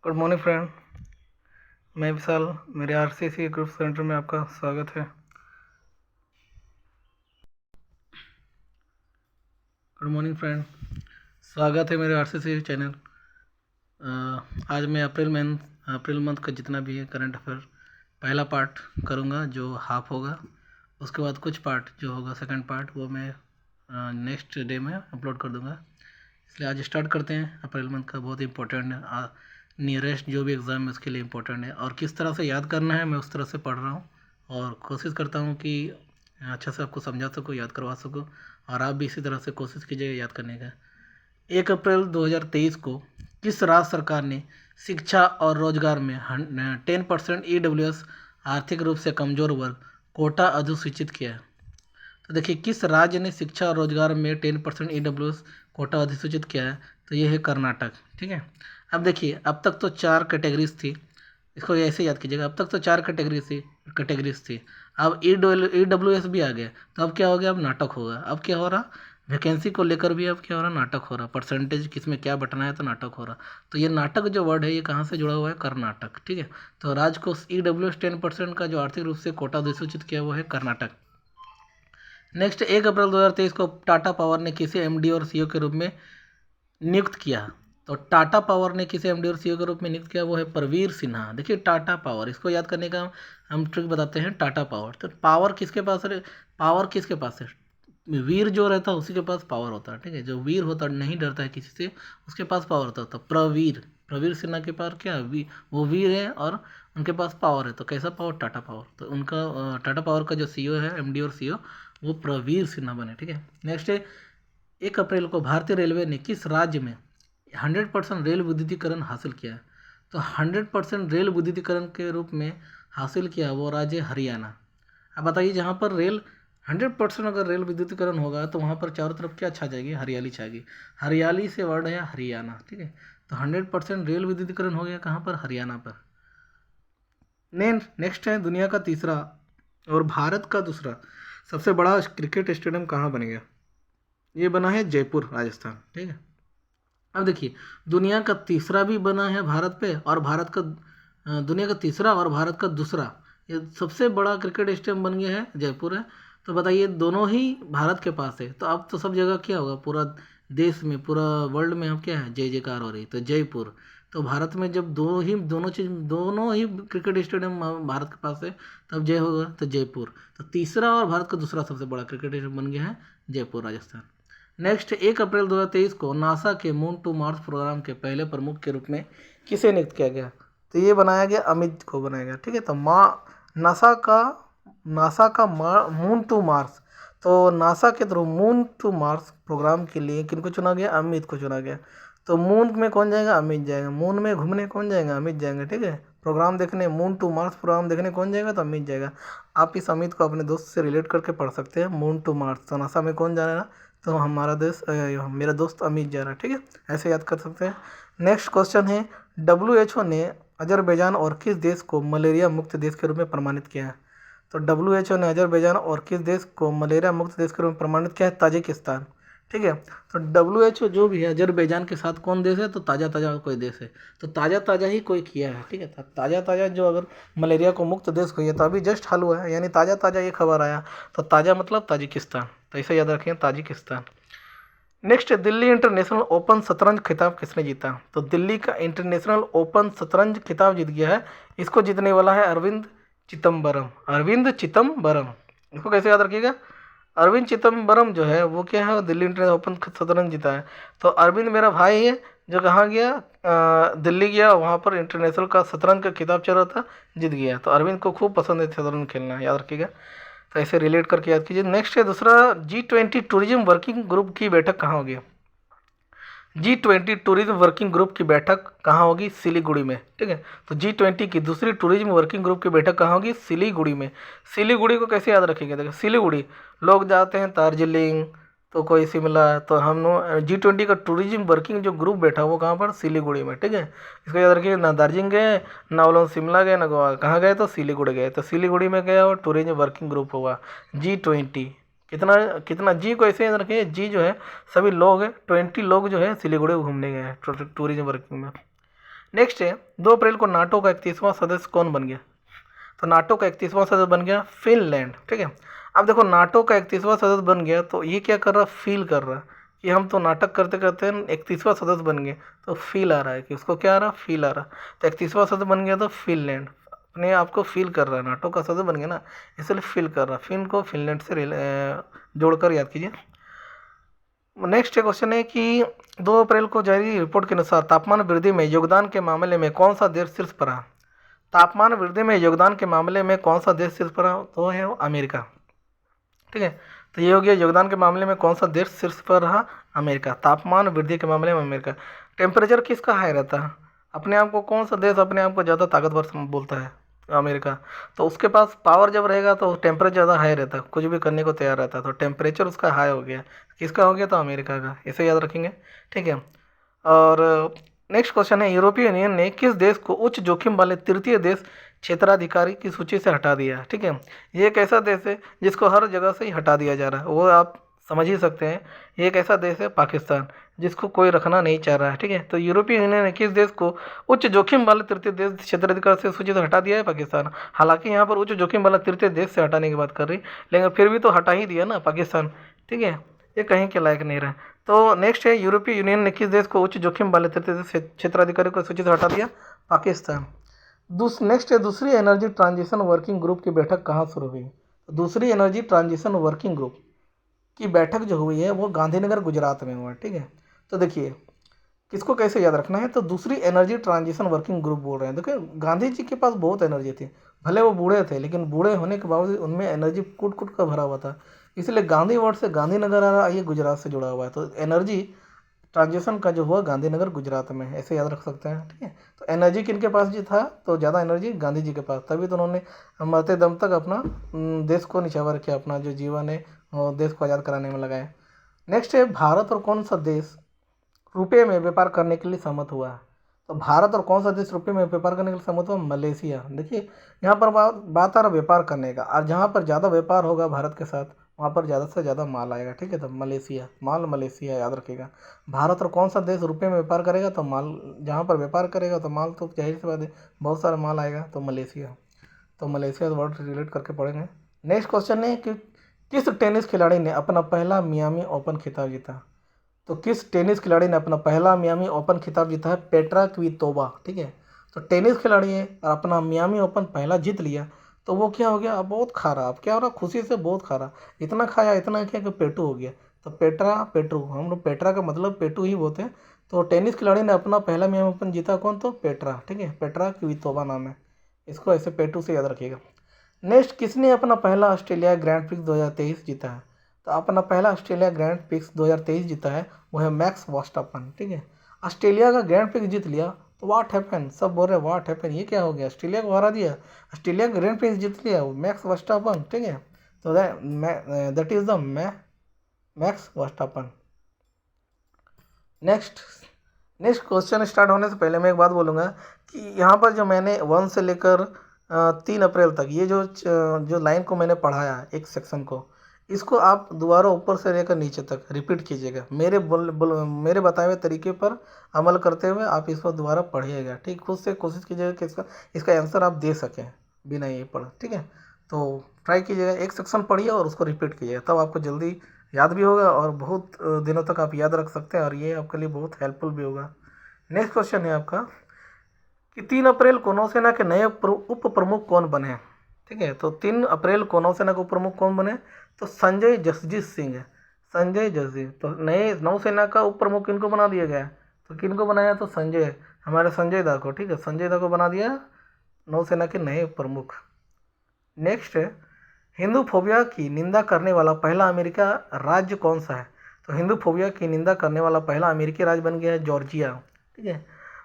Good morning friend. मैं विशाल। मेरे RCC group centre में आपका स्वागत है। गुड मॉर्निंग फ्रेंड, स्वागत है मेरे आरसीसी चैनल। आज मैं अप्रैल मंथ का जितना भी है करंट अफेयर पहला पार्ट करूँगा जो हाफ होगा। उसके बाद कुछ पार्ट जो होगा सेकंड पार्ट वो मैं नेक्स्ट डे में अपलोड कर दूँगा। इसलिए आज स्टार्ट करते हैं। अप्रैल मंथ का बहुत इंपॉर्टेंट है, नियरेस्ट जो भी एग्ज़ाम है उसके लिए इम्पोर्टेंट है और किस तरह से याद करना है मैं उस तरह से पढ़ रहा हूँ और कोशिश करता हूँ कि अच्छा से आपको समझा सकूँ, याद करवा सकूँ और आप भी इसी तरह से कोशिश कीजिएगा याद करने का। 1 अप्रैल 2023 को किस राज्य सरकार ने शिक्षा और रोजगार में 10% EWS आर्थिक रूप से कमजोर वर्ग कोटा अधिसूचित किया है? तो देखिए, किस राज्य ने शिक्षा और रोजगार में 10% EWS कोटा अधिसूचित किया है? तो ये है कर्नाटक। ठीक है। अब देखिए, अब तक तो 4 कैटेगरीज थी, इसको ऐसे याद कीजिएगा। अब तक तो 4 कैटेगरीज थी। अब EWS भी आ गया, तो अब क्या हो गया? अब नाटक होगा। अब क्या हो रहा? वैकेंसी को लेकर भी अब क्या हो रहा? नाटक हो रहा। परसेंटेज किस में क्या बटना है तो नाटक हो रहा। तो ये नाटक जो वर्ड है ये कहाँ से जुड़ा हुआ है? कर्नाटक। ठीक है। तो राज्य को EWS 10% का जो आर्थिक रूप से कोटा अधिसूचित किया वो है कर्नाटक। नेक्स्ट, 1 अप्रैल 2023 को टाटा पावर ने किसे MD और CEO के रूप में नियुक्त किया? तो टाटा पावर ने किसे MD और CEO के रूप में नियुक्त किया? वो है प्रवीर सिन्हा। देखिए, टाटा पावर, इसको याद करने का हम ट्रिक बताते हैं। टाटा पावर, तो पावर किसके पास है? पावर किसके पास है? वीर जो रहता है उसी के पास पावर होता है। ठीक है। जो वीर होता है, नहीं डरता है किसी से, उसके पास पावर होता है। तो प्रवीर प्रवीर सिन्हा के पास क्या है? वो वीर है और उनके पास पावर है। तो कैसा पावर? टाटा पावर। तो उनका टाटा पावर का जो CEO है, MD और CEO, वो प्रवीर सिन्हा बने। ठीक है। नेक्स्ट है, 1 अप्रैल को भारतीय रेलवे ने किस राज्य में 100% रेल विद्युतीकरण हासिल किया है? तो 100% रेल विद्युतीकरण के रूप में हासिल किया वो राज्य हरियाणा। अब बताइए, जहाँ पर रेल 100% अगर रेल विद्युतीकरण होगा तो वहाँ पर चारों तरफ क्या छा जाएगी? हरियाली छाएगी। हरियाली से वर्ड है हरियाणा। ठीक है। तो 100% रेल विद्युतीकरण हो गया कहाँ पर? हरियाणा पर। नेक्स्ट है, दुनिया का तीसरा और भारत का दूसरा सबसे बड़ा क्रिकेट स्टेडियम कहाँ बनेगा? ये बना है जयपुर, राजस्थान। ठीक है। अब देखिए, दुनिया का तीसरा भी बना है भारत पे और दुनिया का तीसरा और भारत का दूसरा, ये सबसे बड़ा क्रिकेट स्टेडियम बन गया है जयपुर है। तो बताइए, दोनों ही भारत के पास है, तो अब तो सब जगह क्या होगा? पूरा देश में, पूरा वर्ल्ड में अब क्या है? जय जयकार हो रही। तो जयपुर। तो भारत में जब दोनों ही क्रिकेट स्टेडियम भारत के पास है, तब जय होगा। तो जयपुर। तो तीसरा और भारत का दूसरा सबसे बड़ा क्रिकेट स्टेडियम बन गया है जयपुर, राजस्थान। नेक्स्ट, 1 अप्रैल 2023 को नासा के मून टू मार्स प्रोग्राम के पहले प्रमुख के रूप में किसे नियुक्त किया गया? तो ये बनाया गया, अमित को बनाया गया। ठीक है। तो नासा का मून टू मार्स, तो नासा के through Moon to Mars programme के लिए किनको चुना गया? अमित को चुना गया। तो मून में कौन जाएगा? अमित जाएगा। मून में घूमने कौन जाएगा? अमित जाएंगे। ठीक है। प्रोग्राम देखने, मून टू मार्स प्रोग्राम देखने कौन जाएगा? तो अमित जाएगा। आप इस अमित को अपने दोस्त से रिलेट करके पढ़ सकते हैं। मून टू मार्स, तो नासा में कौन जा रहा है? तो मेरा दोस्त अमित जा रहा है। ठीक है। ऐसे याद कर सकते हैं। नेक्स्ट क्वेश्चन है, WHO ने अजरबैजान और किस देश को मलेरिया मुक्त देश के रूप में प्रमाणित किया है? तो WHO ने अजरबैजान और किस देश को मलेरिया मुक्त देश के रूप में प्रमाणित किया है? ताजिकिस्तान। ठीक है। तो WHO जो भी है, अजरबैजान के साथ कौन देश है? तो ताज़ा ताज़ा कोई देश है। तो ताज़ा ताज़ा ही कोई किया है। ठीक है। तो ताज़ा ताज़ा जो अगर मलेरिया को मुक्त देश हुई है तो अभी जस्ट हाल हुआ है, यानी ताज़ा ताज़ा ये खबर आया। तो ताज़ा मतलब ताजिकिस्तान। तो इसे याद रखें, Tajikistan. Next, Delhi international open शतरंज खिताब किसने जीता? तो दिल्ली का इंटरनेशनल ओपन शतरंज खिताब जीत गया है, इसको जीतने वाला है अरविंद चिदम्बरम। अरविंद चिदम्बरम, इसको कैसे याद रखिएगा? अरविंद चिदम्बरम जो है वो क्या है? वो दिल्ली इंटरनेशनल ओपन शतरंज जीता है। तो अरविंद मेरा भाई है जो कहाँ गया? दिल्ली गया, वहाँ पर इंटरनेशनल का शतरंज का खिताब चल रहा था, जीत गया। तो अरविंद को खूब पसंद है शतरंज खेलना, याद रखिएगा। तो ऐसे रिलेट करके याद कीजिए। नेक्स्ट है दूसरा, G20 टूरिज्म वर्किंग ग्रुप की बैठक कहाँ होगी? G20 टूरिज्म वर्किंग ग्रुप की बैठक कहाँ होगी? सिलीगुड़ी में। ठीक है। तो G20 की दूसरी टूरिज्म वर्किंग ग्रुप की बैठक कहाँ होगी? सिलीगुड़ी में। सिलीगुड़ी को कैसे याद रखेंगे? देखो, सिलीगुड़ी लोग जाते हैं दार्जिलिंग, तो कोई शिमला, तो हम लोग G20 का टूरिज्म वर्किंग जो ग्रुप बैठा वो कहाँ पर? सिलीगुड़ी में। ठीक है। इसको याद रखिए, ना दार्जिलिंग गए, ना वो लोग शिमला गए, ना गोवा, कहाँ गए? तो सिलीगुड़ी गए। तो सिलीगुड़ी में गया और टूरिज्म वर्किंग ग्रुप हुआ G20। कितना कितना जी को ऐसे याद रखिए, जी जो है सभी लोग हैं, 20 लोग जो है सिलीगुड़ी घूमने गए हैं टूरिज्म वर्किंग में। नेक्स्ट है 2 अप्रैल को नाटो का 31वां सदस्य कौन बन गया? तो नाटो का 31वां सदस्य बन गया फिनलैंड। ठीक है, अब देखो नाटो का 31वां सदस्य बन गया तो ये क्या कर रहा, फील कर रहा कि हम तो नाटक करते करते 31वां सदस्य बन गए, तो फील आ रहा है कि उसको क्या आ रहा, फील आ रहा। तो 31वां सदस्य बन गया तो फिनलैंड अपने आप को फील कर रहा है, नाटो का सदस्य बन गया ना, इसलिए फील कर रहा। फिन को फिनलैंड से जोड़कर याद कीजिए। नेक्स्ट क्वेश्चन है कि 2 अप्रैल को जारी रिपोर्ट के अनुसार तापमान वृद्धि में योगदान के मामले में कौन सा देश शीर्ष पर रहा? तापमान वृद्धि में योगदान के मामले में कौन सा देश शीर्ष पर रहा? तो है अमेरिका। ठीक है, तो ये हो गया योगदान के मामले में कौन सा देश शीर्ष पर रहा, अमेरिका। तापमान वृद्धि के मामले में अमेरिका। टेम्परेचर किसका हाई रहता है, अपने आप को कौन सा देश अपने आप को ज़्यादा ताकतवर बोलता है, अमेरिका। तो उसके पास पावर जब रहेगा तो टेम्परेचर ज़्यादा हाई रहता है, कुछ भी करने को तैयार रहता है, तो टेम्परेचर उसका हाई हो गया। किसका हो गया? तो अमेरिका का, इसे याद रखेंगे। ठीक है, और नेक्स्ट क्वेश्चन है यूरोपीय यूनियन ने किस देश को उच्च जोखिम वाले तृतीय देश क्षेत्राधिकारी की सूची से हटा दिया? ठीक है, ये एक ऐसा देश है जिसको हर जगह से ही हटा दिया जा रहा है, वो आप समझ ही सकते हैं। ये एक ऐसा देश है पाकिस्तान, जिसको कोई रखना नहीं चाह रहा है। ठीक है, तो यूरोपीय यूनियन ने किस देश को उच्च जोखिम वाले तृतीय देश क्षेत्राधिकार से सूची से हटा दिया है? पाकिस्तान। हालांकि यहाँ पर उच्च जोखिम वाला तृतीय देश से हटाने की बात कर रही, लेकिन फिर भी तो हटा ही दिया ना पाकिस्तान। ठीक है, ये कहीं के लायक नहीं रहा। तो नेक्स्ट है यूरोपीय यूनियन ने किस देश को उच्च जोखिम वाले तृतीय देश क्षेत्राधिकारी को सूची से हटा दिया? पाकिस्तान। नेक्स्ट है दूसरी एनर्जी ट्रांजिशन वर्किंग ग्रुप की बैठक कहाँ शुरू हुई? दूसरी एनर्जी ट्रांजिशन वर्किंग ग्रुप की बैठक जो हुई है वो गांधीनगर गुजरात में हुआ है। ठीक है, तो देखिए किसको कैसे याद रखना है, तो दूसरी एनर्जी ट्रांजिशन वर्किंग ग्रुप बोल रहे हैं। देखिए गांधी जी के पास बहुत एनर्जी थी, भले वो बूढ़े थे लेकिन बूढ़े होने के बावजूद उनमें एनर्जी कूट कूट कर भरा हुआ था, इसलिए गांधी वर्ड से गांधीनगर आ रहा है, ये गुजरात से जुड़ा हुआ है। तो एनर्जी ट्रांजिशन का जो हुआ गांधीनगर गुजरात में, ऐसे याद रख सकते हैं। ठीक है, तो एनर्जी किनके पास जी था, तो ज़्यादा एनर्जी गांधी जी के पास, तभी तो उन्होंने मरते दम तक अपना देश को निछावर किया, अपना जो जीवन है देश को आज़ाद कराने में लगाए। नेक्स्ट है भारत और कौन सा देश रुपये में व्यापार करने के लिए सहमत हुआ है? तो भारत और कौन सा देश रुपये में व्यापार करने के लिए सहमत हुआ? मलेशिया। देखिए यहाँ पर बात आ रहा व्यापार करने का, और जहाँ पर ज़्यादा व्यापार होगा भारत के साथ वहाँ पर ज़्यादा से ज़्यादा माल आएगा। ठीक है, तो मलेशिया, माल मलेशिया याद रखेगा। भारत और कौन सा देश रुपये में व्यापार करेगा? तो माल, जहाँ पर व्यापार करेगा तो माल तो जाहिर सी बात है बहुत सारा माल आएगा, तो मलेशिया। तो मलेशिया वर्ड रिलेट करके पढ़ेंगे। नेक्स्ट क्वेश्चन है कि किस टेनिस खिलाड़ी ने अपना पहला मियामी ओपन खिताब जीता? तो किस टेनिस खिलाड़ी ने अपना पहला मियामी ओपन खिताब जीता है? Petra Kvitova. ठीक है, तो टेनिस खिलाड़ी है और अपना मियामी ओपन पहला जीत लिया, तो वो क्या हो गया, अब बहुत खा रहा, अब क्या हो रहा, खुशी से बहुत खा रहा, इतना खाया इतना किया कि पेटू हो गया। तो पेट्रू, हम लोग पेट्रा का मतलब पेटू ही बोलते हैं। तो टेनिस खिलाड़ी ने अपना पहला मियामी ओपन जीता, कौन? तो पेट्रा। ठीक है, पेट्रा क्वितोवा नाम है, इसको ऐसे पेटू से याद रखिएगा। नेक्स्ट, किसने अपना पहला ऑस्ट्रेलिया ग्रैंड प्रिक्स 2023 जीता है? तो अपना पहला ऑस्ट्रेलिया ग्रैंड प्रिक्स 2023 जीता है वो है मैक्स वर्स्टापन। ठीक है, ऑस्ट्रेलिया का ग्रैंड प्रिक्स जीत लिया, तो व्हाट हैपन, सब बोल रहे हैं व्हाट हैपन, ये क्या हो गया, ऑस्ट्रेलिया को हरा दिया, ऑस्ट्रेलिया का ग्रैंड प्रिक्स जीत लिया मैक्स वर्स्टापन। ठीक है, तो that is the max Verstappen. Next next question start होने से पहले मैं एक बात बोलूँगा कि यहाँ पर जो मैंने 1 से लेकर 3 अप्रैल तक ये जो लाइन को मैंने पढ़ाया एक सेक्शन को, इसको आप दोबारा ऊपर से लेकर नीचे तक रिपीट कीजिएगा, मेरे बताए हुए तरीके पर अमल करते हुए आप इसको दोबारा पढ़िएगा। ठीक, खुद से कोशिश कीजिएगा कि इसका आंसर आप दे सकें बिना ये पढ़। ठीक है, तो ट्राई कीजिएगा, एक सेक्शन पढ़िए और उसको रिपीट कीजिएगा, तब आपको जल्दी याद भी होगा और बहुत दिनों तक आप याद रख सकते हैं, और ये आपके लिए बहुत हेल्पफुल भी होगा। नेक्स्ट क्वेश्चन है आपका कि 3 अप्रैल को नौसेना के नए उप प्रमुख कौन बने? ठीक है, तो 3 अप्रैल को नौसेना के उप प्रमुख कौन बने? तो संजय जसजीत सिंह है, संजय जसजीत। तो नए नौसेना का उप प्रमुख किनको बना दिया गया? तो किनको बनाया? तो संजय, हमारे संजय दा को। ठीक है, संजय दा को बना दिया नौसेना के नए प्रमुख। नेक्स्ट है हिंदू फोबिया की निंदा करने वाला पहला अमेरिका राज्य कौन सा है? तो हिंदू फोबिया की निंदा करने वाला पहला अमेरिकी राज्य बन गया है जॉर्जिया। ठीक है,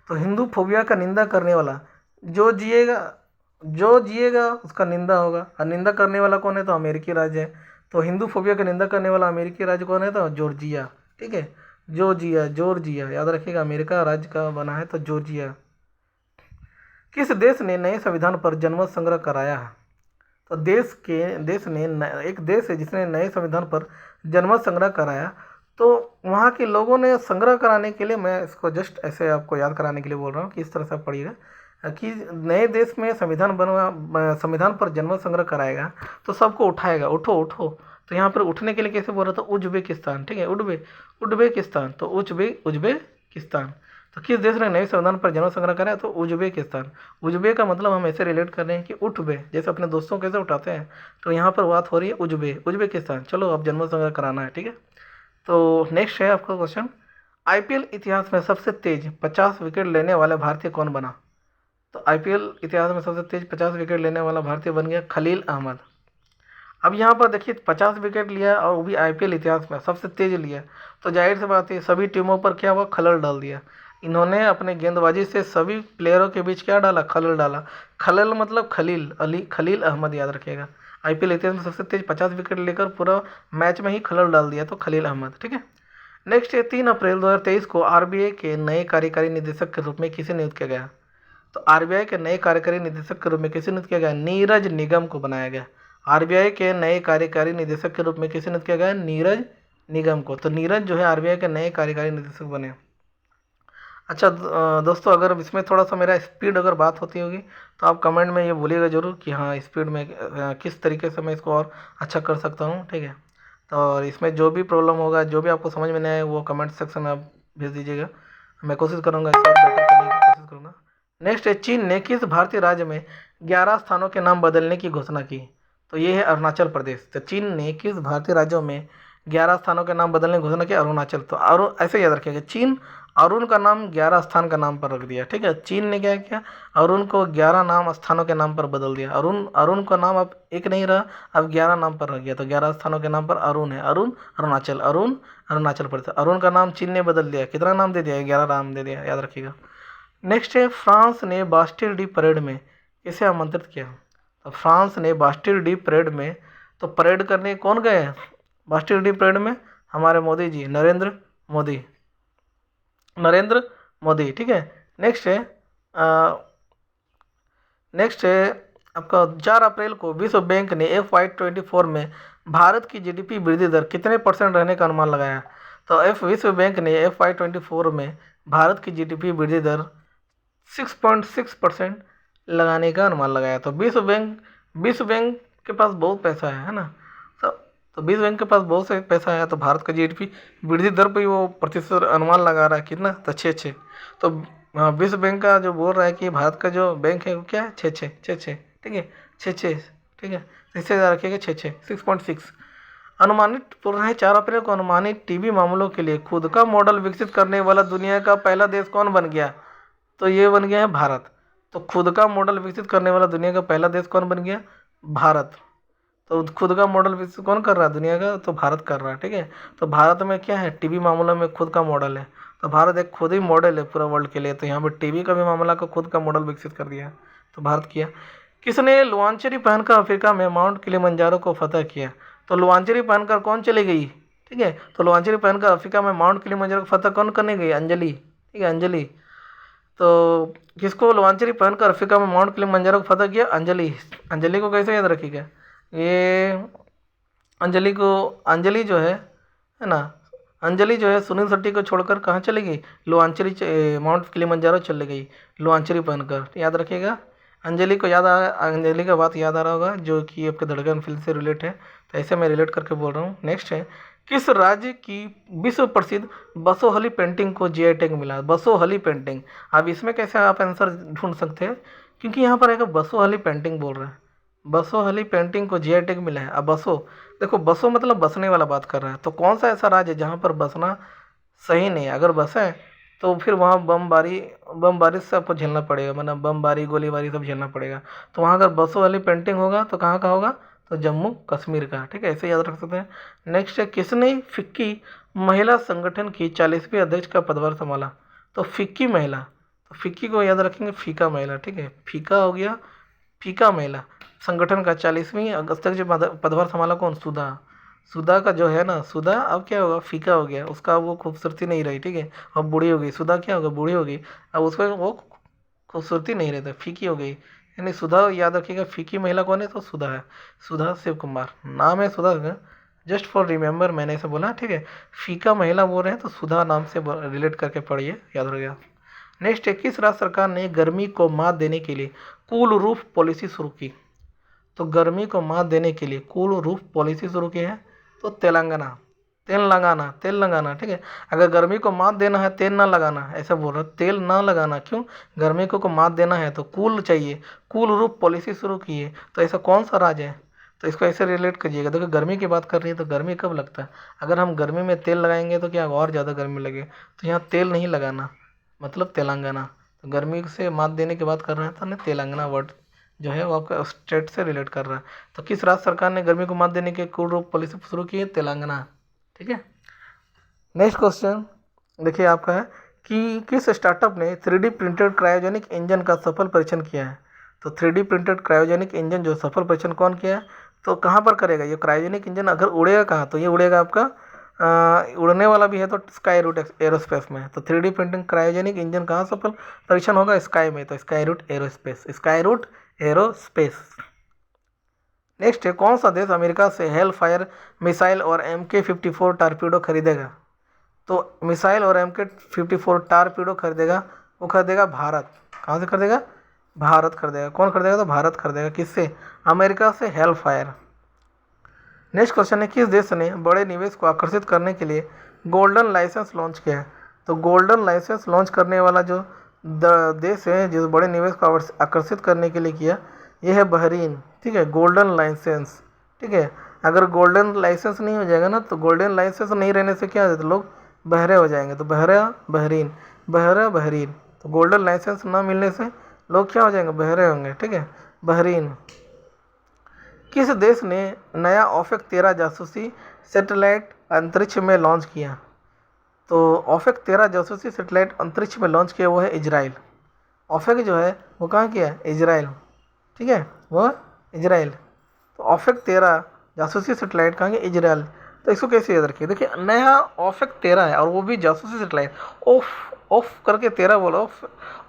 तो हिंदू फोबिया का निंदा करने वाला, जो जिएगा उसका निंदा होगा, और निंदा करने वाला कौन है? तो अमेरिकी राज्य है। तो हिंदू फोबिया का निंदा करने वाला अमेरिकी राज्य कौन है? तो जॉर्जिया। ठीक है, जॉर्जिया याद रखिएगा, अमेरिका राज्य का बना है तो जॉर्जिया। किस देश ने नए संविधान पर जनमत संग्रह कराया है? तो एक देश है जिसने नए संविधान पर जनमत संग्रह कराया, तो वहाँ के लोगों ने संग्रह कराने के लिए, मैं इसको जस्ट ऐसे आपको याद कराने के लिए बोल रहा हूँ कि इस तरह से आप पढ़िएगा कि नए देश में संविधान पर जनमत संग्रह कराएगा तो सबको उठाएगा, उठो उठो। तो यहाँ पर उठने के लिए कैसे बोल रहा था, उज्बेकिस्तान, ठीक है, उज्बेकिस्तान, तो उज्बेकिस्तान। तो किस देश ने नए संविधान पर जनमत संग्रह कराया, तो उज्बेकिस्तान। उज्बे का मतलब हम ऐसे रिलेट कर रहे हैं कि उठबे, जैसे अपने दोस्तों कैसे उठाते हैं, तो यहाँ पर बात हो रही है उज्बेकिस्तान। चलो अब जनमत संग्रह कराना है, ठीक है। तो नेक्स्ट है आपका क्वेश्चन, आईपीएल इतिहास में सबसे तेज 50 विकेट लेने वाला भारतीय कौन बना। तो आईपीएल इतिहास में सबसे तेज 50 विकेट लेने वाला भारतीय बन गया खलील अहमद। अब यहाँ पर देखिए 50 विकेट लिया और वो भी आईपीएल इतिहास में सबसे तेज लिया, तो जाहिर सी बात है सभी टीमों पर क्या हुआ, खलल डाल दिया। इन्होंने अपने गेंदबाजी से सभी प्लेयरों के बीच क्या डाला, खलल डाला। खलल मतलब खलील अहमद, याद रखिएगा। आईपीएल इतिहास में सबसे तेज 50 विकेट लेकर पूरा मैच में ही खलल डाल दिया, तो खलील अहमद, ठीक है। नेक्स्ट है 3 अप्रैल 2023 को आरबीआई के नए कार्यकारी निदेशक के रूप में किसे नियुक्त किया गया। तो आरबीआई के नए कार्यकारी निदेशक के रूप में किसे नियुक्त किया गया, नीरज निगम को बनाया गया। आरबीआई के नए कार्यकारी निदेशक के रूप में किसे नियुक्त किया गया, नीरज निगम को। तो नीरज जो है आरबीआई के नए कार्यकारी निदेशक बने। अच्छा दोस्तों, अगर इसमें थोड़ा सा मेरा स्पीड अगर बात होती होगी तो आप कमेंट में ये बोलिएगा ज़रूर कि हाँ स्पीड में किस तरीके से मैं इसको और अच्छा कर सकता हूँ, ठीक है। तो और इसमें जो भी प्रॉब्लम होगा, जो भी आपको समझ में नहीं आए, वो कमेंट सेक्शन में आप भेज दीजिएगा। मैं कोशिश करूँगा इसको और बेटर करने की कोशिश करूँगा। नेक्स्ट है, चीन ने किस भारतीय राज्य में 11 स्थानों के नाम बदलने की घोषणा की। तो ये है अरुणाचल प्रदेश। तो चीन ने किस भारतीय राज्यों में 11 स्थानों के नाम बदलने की घोषणा की, अरुणाचल। तो अरुण ऐसे याद रखिएगा, चीन अरुण का नाम 11 स्थान का नाम पर रख दिया, ठीक है। चीन ने क्या किया, अरुण को 11 नाम स्थानों के नाम पर बदल दिया। अरुण अरुण का नाम अब एक नहीं रहा, अब 11 नाम पर रख गया। तो 11 स्थानों के नाम पर अरुण है, अरुण अरुणाचल प्रदेश। अरुण का नाम चीन ने बदल दिया, कितना नाम दे दिया, 11 नाम दे दिया, याद रखिएगा। नेक्स्ट है, फ्रांस ने बास्टिल डी परेड में किसे आमंत्रित किया। तो फ्रांस ने बास्टिल डी परेड में तो परेड करने कौन गए बास्टिल डी परेड में, हमारे मोदी जी, नरेंद्र मोदी, ठीक है। नेक्स्ट है नेक्स्ट है आपका 4 अप्रैल को विश्व बैंक ने FY24 में भारत की जीडीपी वृद्धि दर कितने % रहने का अनुमान लगाया। तो विश्व बैंक ने FY24 में भारत की जीडीपी वृद्धि दर 6.6% लगाने का अनुमान लगाया। तो विश्व बैंक के पास बहुत पैसा है ना। तो विश्व बैंक के पास बहुत से पैसा है, तो भारत का जीडीपी वृद्धि दर पे वो प्रतिशत अनुमान लगा रहा है कितना, तो 6। तो विश्व बैंक का जो बोल रहा है कि भारत का जो बैंक है वो क्या है, 6, ठीक है, 6, ठीक है। तो इससे ज़्यादा रखिएगा 6.6। अनुमानित बोल रहा है 4 अप्रैल को अनुमानित टीबी मामलों के लिए खुद का मॉडल विकसित करने वाला दुनिया का पहला देश कौन बन गया। तो ये बन गया है भारत। तो खुद का मॉडल विकसित करने वाला दुनिया का पहला देश कौन बन गया, भारत। तो खुद का मॉडल विकसित कौन कर रहा है दुनिया का, तो भारत कर रहा है, ठीक है। तो भारत में क्या है, टीबी मामलों में खुद का मॉडल है। तो भारत एक खुद ही मॉडल है पूरा वर्ल्ड के लिए। तो यहाँ पर टीबी का भी मामला को खुद का मॉडल विकसित कर दिया, तो भारत किया। किसने लुआंचरी पहनकर अफ्रीका में माउंट किलिमंजारो को फतह किया। तो लुआंचरी पहनकर कौन चली गई, ठीक है। तो लुआंचरी पहनकर अफ्रीका में माउंट किलिमंजारो को फतह कौन करने गई, अंजलि, ठीक है, अंजलि। तो किसको लुआंचरी पहनकर अफ्रीका में माउंट किलिमंजारो को फतह किया, अंजलि को कैसे याद रखिएगा, ये अंजलि जो है सुनील शेट्टी को छोड़कर कहाँ चली गई, माउंट किलिमंजारो चली गई लुआंचरी पहनकर, याद रखिएगा। अंजलि का बात याद आ रहा होगा, जो कि आपके धड़कन फिल्म से रिलेट है। तो ऐसे मैं रिलेट करके बोल रहा हूँ। नेक्स्ट है, किस राज्य की विश्व प्रसिद्ध बसोहली पेंटिंग को जीआई टैग मिला। बसोहली पेंटिंग, अब इसमें कैसे आप आंसर ढूंढ सकते हैं, क्योंकि यहाँ पर एक बसोहली पेंटिंग बोल रहा है, बसोहली पेंटिंग को जीआई टैग मिला है। अब देखो बसो मतलब बसने वाला बात कर रहा है, तो कौन सा ऐसा राज्य है जहाँ पर बसना सही नहीं है। अगर बस है तो फिर वहाँ बमबारी से आपको झेलना पड़ेगा, मतलब बमबारी गोलीबारी सब झेलना पड़ेगा। तो वहाँ अगर बसों वाली पेंटिंग होगा तो कहाँ का होगा, तो जम्मू कश्मीर का, ठीक है, ऐसे याद रख सकते हैं। नेक्स्ट है, किसने फिक्की महिला संगठन की 40वीं अध्यक्ष का पदभार संभाला। तो फिक्की महिला, तो फिक्की को याद रखेंगे फीका महिला, ठीक है, फीका हो गया, फीका महिला संगठन का 40वीं अध्यक्ष पदभार संभाला कौन, सुधा का जो है ना, सुधा अब क्या होगा, फीका हो गया, उसका वो खूबसूरती नहीं रही, ठीक है, अब बूढ़ी हो गई। सुधा क्या होगा, बूढ़ी हो गई, अब उसका वो खूबसूरती नहीं रहता, फीकी हो गई। यानी सुधा याद रखिएगा, फीकी महिला कौन है, तो सुधा है, सुधा शिव कुमार नाम है सुधा का, जस्ट फॉर रिमेंबर मैंने ऐसे बोला, ठीक है। फीका महिला बोल रहे हैं तो सुधा नाम से रिलेट करके पढ़िए, याद रह गया। नेक्स्ट है, किस राज्य सरकार ने गर्मी को मात देने के लिए कूल रूफ पॉलिसी शुरू की? तो गर्मी को मात देने के लिए कूल रूफ पॉलिसी शुरू की है तो तेलंगाना। तेल लगाना, ठीक है। अगर गर्मी को मात देना है तेल ना लगाना, ऐसा बोल रहा, तेल ना लगाना, क्यों? गर्मी को मात देना है तो कूल चाहिए, कूल रूफ पॉलिसी शुरू की है, तो ऐसा कौन सा राज्य है? तो इसको ऐसे रिलेट करिएगा। देखो गर्मी की बात कर रही है तो गर्मी कब लगता है? अगर हम गर्मी में तेल लगाएंगे तो क्या और ज़्यादा गर्मी लगे, तो यहाँ तेल नहीं लगाना, मतलब तेलंगाना। तो गर्मी से मात देने की बात कर रहे हैं तो हमने तेलंगाना वर्ड जो है वो आपका स्टेट से रिलेट कर रहा है। तो किस राज्य सरकार ने गर्मी को मात देने की कूल रूफ पॉलिसी शुरू की है? तेलंगाना, ठीक है। नेक्स्ट क्वेश्चन देखिए आपका है कि किस स्टार्टअप ने 3D प्रिंटेड क्रायोजेनिक इंजन का सफल परीक्षण किया है? तो 3D प्रिंटेड क्रायोजेनिक इंजन जो सफल परीक्षण कौन किया है? तो कहाँ पर करेगा ये क्रायोजेनिक इंजन? अगर उड़ेगा कहाँ, तो ये उड़ेगा आपका उड़ने वाला भी है तो स्काई रूट एरोस्पेस में। तो 3D प्रिंटिंग क्रायोजेनिक इंजन कहाँ सफल परीक्षण होगा? स्काई में, तो Skyroot Aerospace, Skyroot Aerospace. Next है, कौन सा देश अमेरिका से हेल फायर मिसाइल और MK-54 टारपीडो खरीदेगा? तो मिसाइल और MK-54 टारपीडो खरीदेगा, वो खरीदेगा भारत। कहाँ से खरीदेगा? भारत खरीदेगा। कौन खरीदेगा? तो भारत खरीदेगा। किससे? अमेरिका से हेल फायर। नेक्स्ट क्वेश्चन है, किस देश ने बड़े निवेश को आकर्षित करने के लिए गोल्डन लाइसेंस लॉन्च किया है? तो गोल्डन लाइसेंस लॉन्च करने वाला जो देश है जो बड़े निवेश को आकर्षित करने के लिए किया, ये है बहरीन, ठीक है। गोल्डन लाइसेंस, ठीक है। अगर गोल्डन लाइसेंस नहीं हो जाएगा ना, तो गोल्डन लाइसेंस नहीं रहने से क्या होता है, लोग बहरे हो जाएंगे। तो बहरीन, तो गोल्डन लाइसेंस ना मिलने से लोग क्या हो जाएंगे? बहरे होंगे, ठीक है। बहरीन। किस देश ने नया ओफेक 13 जासूसी सैटेलाइट अंतरिक्ष में लॉन्च किया? तो ओफेक 13 जासूसी सैटेलाइट अंतरिक्ष में लॉन्च किया वो है इजराइल। ओफेक जो है वो कहाँ किया है? इजराइल, ठीक है, वो इजराइल। तो ओफेक 13 जासूसी सैटेलाइट कहाँ गया? इजराइल। तो इसको कैसे याद रखिए? देखिए नया ओफेक 13 है और वो भी जासूसी सैटेलाइट। ऑफ करके 13 बोलो,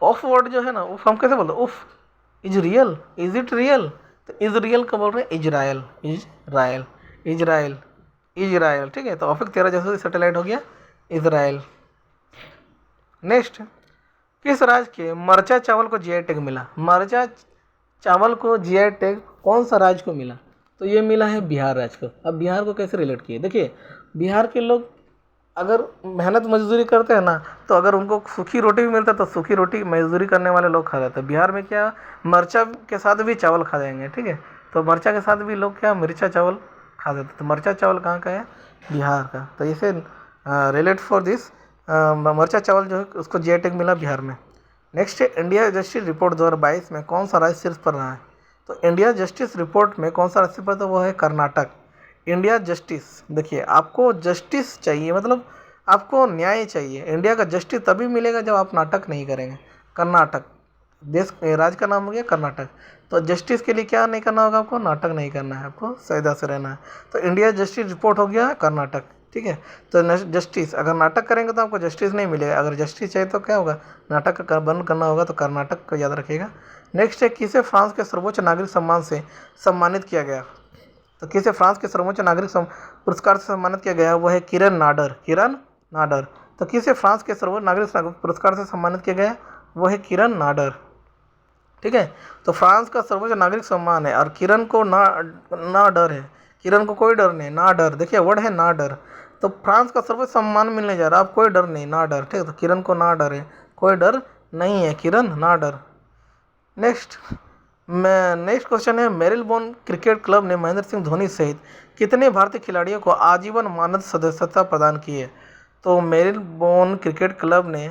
ऑफ वर्ड जो है ना, उफ हम कैसे बोलते? उफ, is real, is it real? तो इजराइल का बोल रहे हैं इजराइल, इजराइल, ठीक है। तो ओफेक 13 जासूसी सैटेलाइट हो गया इजराइल। नेक्स्ट, किस राज्य के मरचा चावल को जीआई टैग मिला? मरचा चावल को जीआई टैग कौन सा राज्य को मिला? तो ये मिला है बिहार राज्य को। अब बिहार को कैसे रिलेट किए? देखिए बिहार के लोग अगर मेहनत मजदूरी करते हैं ना, तो अगर उनको सूखी रोटी भी मिलता है तो सूखी रोटी मजदूरी करने वाले लोग खा जाते हैं। बिहार में क्या, मरचा के साथ भी चावल खा जाएंगे, ठीक है। तो मरचा के साथ भी लोग क्या, मिर्चा चावल खा जाते हैं। तो मरचा चावल कहाँ का है? बिहार का। तो इसे रिलेट फॉर दिस मरचा चावल जो है उसको जीआई टैग मिला बिहार में। नेक्स्ट है, इंडिया जस्टिस रिपोर्ट 2022 में कौन सा राज्य शीर्ष पर रहा है? तो इंडिया जस्टिस रिपोर्ट में कौन सा राज्य शीर्ष पर था? वो है कर्नाटक। इंडिया जस्टिस, देखिए आपको जस्टिस चाहिए, मतलब आपको न्याय चाहिए। इंडिया का जस्टिस तभी मिलेगा जब आप नाटक नहीं करेंगे। कर्नाटक देश राज्य का नाम हो गया कर्नाटक। तो जस्टिस के लिए क्या नहीं करना होगा? आपको नाटक नहीं करना है, आपको सैदा से रहना है। तो इंडिया जस्टिस रिपोर्ट हो गया कर्नाटक, ठीक है। तो जस्टिस, अगर नाटक करेंगे तो आपको जस्टिस नहीं मिलेगा। अगर जस्टिस चाहिए तो क्या होगा? नाटक का बंद करना होगा। तो कर्नाटक को याद रखिएगा। नेक्स्ट है, किसे फ्रांस के सर्वोच्च नागरिक सम्मान से सम्मानित किया गया? तो किसे फ्रांस के सर्वोच्च नागरिक पुरस्कार से सम्मानित किया गया? वो है किरण नाडर। तो किसे फ्रांस के सर्वोच्च नागरिक पुरस्कार से सम्मानित किया गया? वो है किरण नाडर, ठीक है। तो फ्रांस का सर्वोच्च नागरिक सम्मान है और किरण को ना डर है, किरण को कोई डर नहीं, ना डर, देखिए वर्ड है ना डर। तो फ्रांस का सर्वोच्च सम्मान मिलने जा रहा है, आप कोई डर नहीं, ना डर, ठीक है। तो किरण को ना डर है, कोई डर नहीं है, किरण ना डर। नेक्स्ट क्वेश्चन है, मेरिलबोर्न क्रिकेट क्लब ने महेंद्र सिंह धोनी सहित कितने भारतीय खिलाड़ियों को आजीवन मानद सदस्यता प्रदान की है? तो मेरिलबोर्न क्रिकेट क्लब ने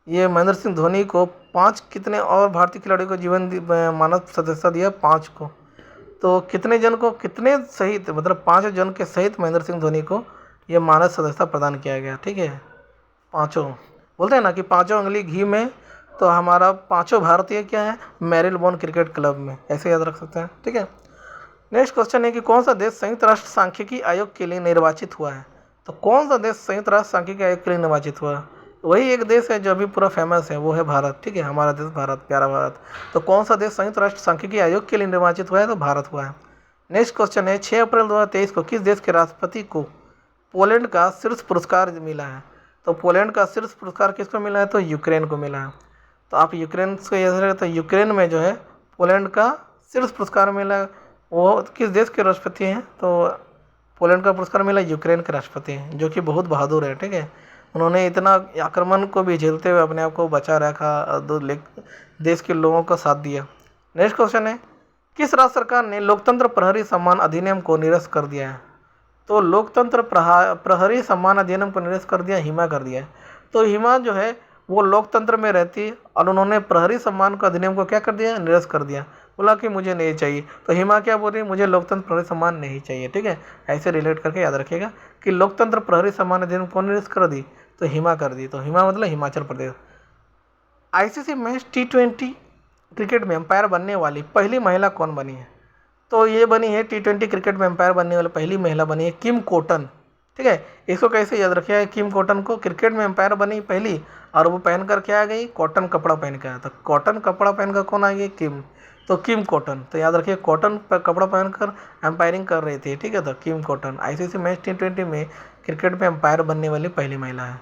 ये महेंद्र सिंह धोनी को 5 कितने और भारतीय खिलाड़ियों को जीवन मानद सदस्यता दिया? 5 को। तो कितने जन को, कितने सहित, मतलब 5 जन के सहित महेंद्र सिंह धोनी को ये मानद सदस्यता प्रदान किया गया, ठीक है। 5 बोलते हैं ना कि 5 उंगली घी में, तो हमारा 5 भारतीय क्या है? मेरिलबोर्न क्रिकेट क्लब में, ऐसे याद रख सकते हैं, ठीक है। नेक्स्ट क्वेश्चन है कि कौन सा देश संयुक्त राष्ट्र सांख्यिकी आयोग के लिए निर्वाचित हुआ है? तो कौन सा देश संयुक्त राष्ट्र सांख्यिकी आयोग के लिए निर्वाचित हुआ? वही एक देश है जो अभी पूरा फेमस है, वो है भारत, ठीक है। हमारा देश भारत, प्यारा भारत। तो कौन सा देश संयुक्त राष्ट्र सांख्यिकी आयोग के लिए निर्वाचित हुआ है? तो भारत हुआ है। नेक्स्ट क्वेश्चन है 6 अप्रैल 2023 को किस देश के राष्ट्रपति को पोलैंड का शीर्ष पुरस्कार मिला है? तो पोलैंड का शीर्ष पुरस्कार किसको मिला है? तो यूक्रेन को मिला है। तो आप यूक्रेन को याद रखें, तो यूक्रेन में जो है पोलैंड का शीर्ष पुरस्कार मिला है। वो किस देश के राष्ट्रपति हैं? तो पोलैंड का पुरस्कार मिला यूक्रेन के राष्ट्रपति हैं, जो कि बहुत बहादुर है। ठीक है, उन्होंने इतना आक्रमण को भी झेलते हुए अपने आप को बचा रखा, देश के लोगों का साथ दिया। नेक्स्ट क्वेश्चन है किस राज्य सरकार ने लोकतंत्र प्रहरी सम्मान अधिनियम को निरस्त कर दिया है? तो लोकतंत्र प्रहरी सम्मान अधिनियम को निरस्त कर दिया, हिमा कर दिया है। तो हिमा जो है वो लोकतंत्र में रहती है और उन्होंने प्रहरी सम्मान का अधिनियम को क्या कर दिया? निरस्त कर दिया। बोला कि मुझे नहीं चाहिए। तो हिमा क्या बोल रही है? मुझे लोकतंत्र प्रहरी सम्मान नहीं चाहिए। ठीक है, ऐसे रिलेट करके याद रखिएगा कि लोकतंत्र प्रहरी सम्मान अधिनियम कौन निरस्त कर दी? तो हिमा कर दी। तो हिमा मतलब Himachal Pradesh. ICC match T20 cricket में अंपायर बनने वाली पहली महिला कौन बनी है? तो ये बनी है T20 क्रिकेट में अंपायर बनने वाली पहली महिला बनी है किम कॉटन। ठीक है, इसको कैसे याद रखिए? किम कॉटन को क्रिकेट में अंपायर बनी पहली, और वो पहन कर क्या आ गई? कॉटन कपड़ा पहन के आया। तो कॉटन कपड़ा पहन कर कौन आ गई? किम। तो किम कॉटन। तो याद रखिए कॉटन कपड़ा पहन कर अंपायरिंग कर रही थी। ठीक है, तो किम कॉटन आईसीसी मैच T20 में क्रिकेट में अंपायर बनने वाली पहली महिला है।